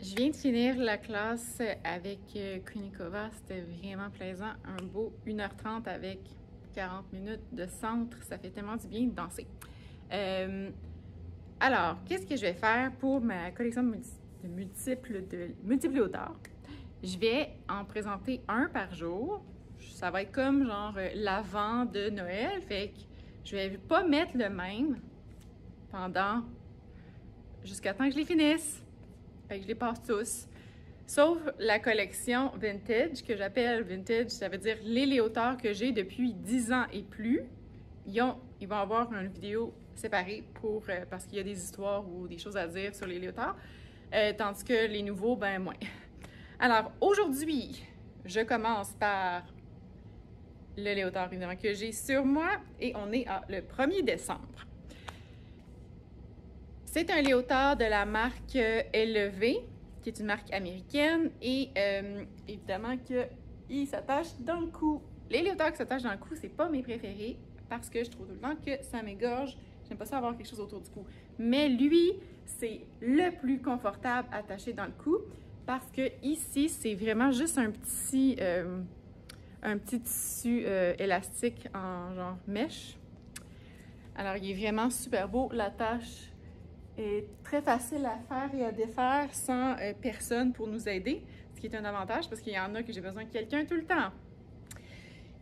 Je viens de finir la classe avec Kunikova. C'était vraiment plaisant. Un beau 1h30 avec 40 minutes de centre. Ça fait tellement du bien de danser. Alors, qu'est-ce que je vais faire pour ma collection de multiples auteurs? Je vais en présenter un par jour. Ça va être comme genre l'avant de Noël. Fait que je vais pas mettre le même pendant jusqu'à temps que je les finisse. Fait que je les passe tous. Sauf la collection vintage, que j'appelle vintage, ça veut dire les léotards que j'ai depuis 10 ans et plus. Ils vont avoir une vidéo séparée parce qu'il y a des histoires ou des choses à dire sur les léotards. Tandis que les nouveaux, ben moins. Alors, aujourd'hui, je commence par le léotard, évidemment, que j'ai sur moi. Et on est le 1er décembre. C'est un léotard de la marque LV, qui est une marque américaine. Et évidemment qu'il s'attache dans le cou. Les léotards qui s'attachent dans le cou, c'est pas mes préférés parce que je trouve tout le temps que ça m'égorge. J'aime pas ça avoir quelque chose autour du cou. Mais lui, c'est le plus confortable attaché dans le cou parce que ici, c'est vraiment juste un petit tissu élastique en genre mèche. Alors, il est vraiment super beau. La tâche est très facile à faire et à défaire sans personne pour nous aider, ce qui est un avantage parce qu'il y en a que j'ai besoin de quelqu'un tout le temps.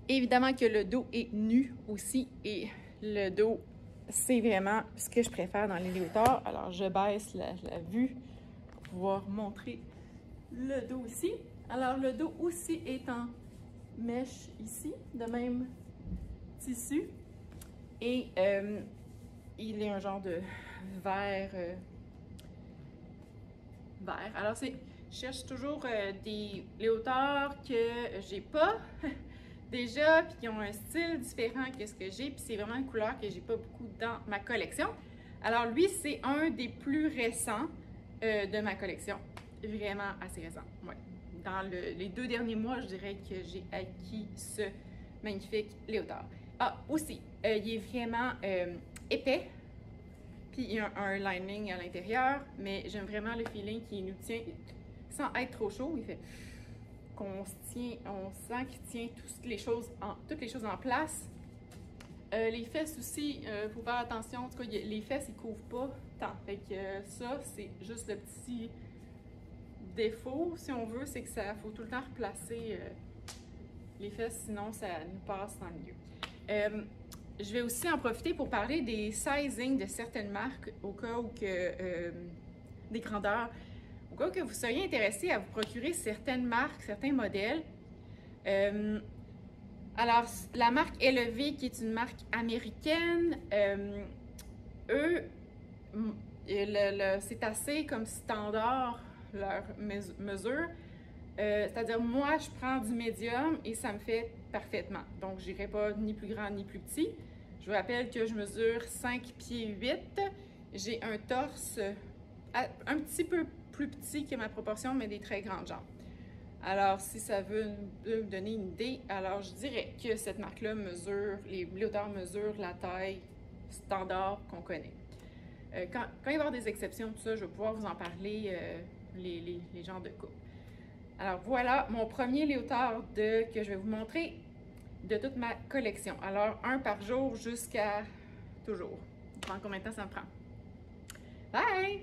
Évidemment que le dos est nu aussi et le dos, c'est vraiment ce que je préfère dans les léotards. Alors, je baisse la vue pour pouvoir montrer le dos ici. Alors, le dos aussi est en mèche ici, de même tissu. Et il est un genre de vert. Alors, je cherche toujours des léotards que j'ai pas déjà, puis qui ont un style différent que ce que j'ai, puis c'est vraiment une couleur que j'ai pas beaucoup dans ma collection. Alors, lui, c'est un des plus récents de ma collection. Vraiment assez récent, ouais. Dans les 2 derniers mois, je dirais que j'ai acquis ce magnifique léotard. Ah, aussi, il est vraiment épais, puis il y a un lining à l'intérieur, mais j'aime vraiment le feeling qui nous tient sans être trop chaud. Il fait qu'on se tient, on sent qu'il tient toutes les choses en place. Les fesses aussi, il faut faire attention. En tout cas, les fesses, ils ne couvrent pas tant. Fait que ça, c'est juste le petit défaut, si on veut, c'est que ça faut tout le temps replacer les fesses, sinon ça nous passe dans le milieu. Je vais aussi en profiter pour parler des sizing de certaines marques au cas où que des grandeurs, au cas où que vous seriez intéressé à vous procurer certaines marques, certains modèles. Alors, la marque LV, qui est une marque américaine, eux, c'est assez comme standard leur mesure. C'est-à-dire, moi, je prends du médium et ça me fait parfaitement. Donc, je n'irai pas ni plus grand ni plus petit. Je vous rappelle que je mesure 5 pieds 8. J'ai un torse un petit peu plus petit que ma proportion, mais des très grandes jambes. Alors, si ça veut me donner une idée, alors je dirais que cette marque-là les léotards mesurent la taille standard qu'on connaît. Quand il va y avoir des exceptions, tout ça, je vais pouvoir vous en parler, les genres de coupe. Alors voilà mon premier léotard que je vais vous montrer de toute ma collection. Alors, un par jour jusqu'à toujours. Ça prend combien de temps ça me prend? Bye!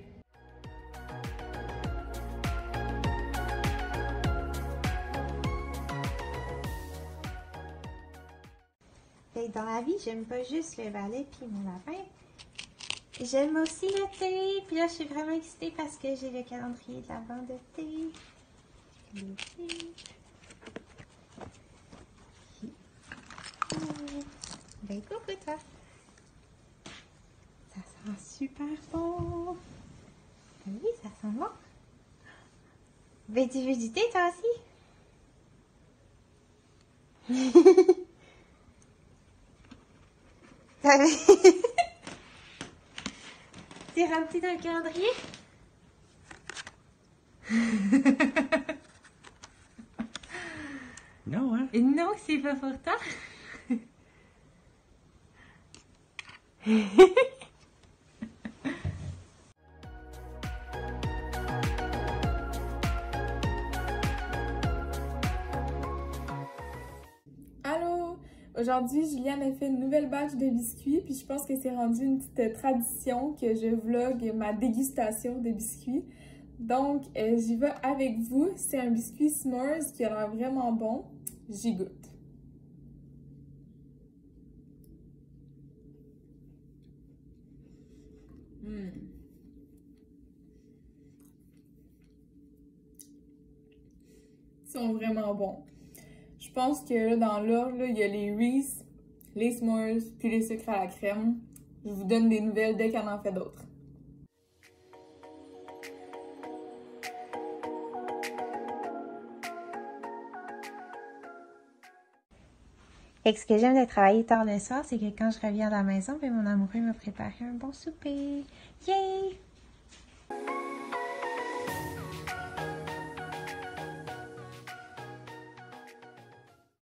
Dans la vie, j'aime pas juste le balai puis mon lapin. J'aime aussi le thé. Puis là, je suis vraiment excitée parce que j'ai le calendrier de l'Avent de thé. Ben, coucou toi. Ça sent super bon. Oui, ça sent bon. Ben, tu veux du thé toi aussi? C'est rempli dans le calendrier? Non, hein? Non, c'est pas pour toi. Aujourd'hui, Juliane a fait une nouvelle batch de biscuits, puis je pense que c'est rendu une petite tradition que je vlog ma dégustation de biscuits. Donc, j'y vais avec vous. C'est un biscuit s'mores qui a l'air vraiment bon. J'y goûte. Ils sont vraiment bons. Je pense que là, dans l'ordre, il y a les Reese, les s'mores, puis les sucres à la crème. Je vous donne des nouvelles dès qu'il y en fait d'autres. Et ce que j'aime de travailler tard le soir, c'est que quand je reviens à la maison, mon amoureux m'a préparé un bon souper. Yay!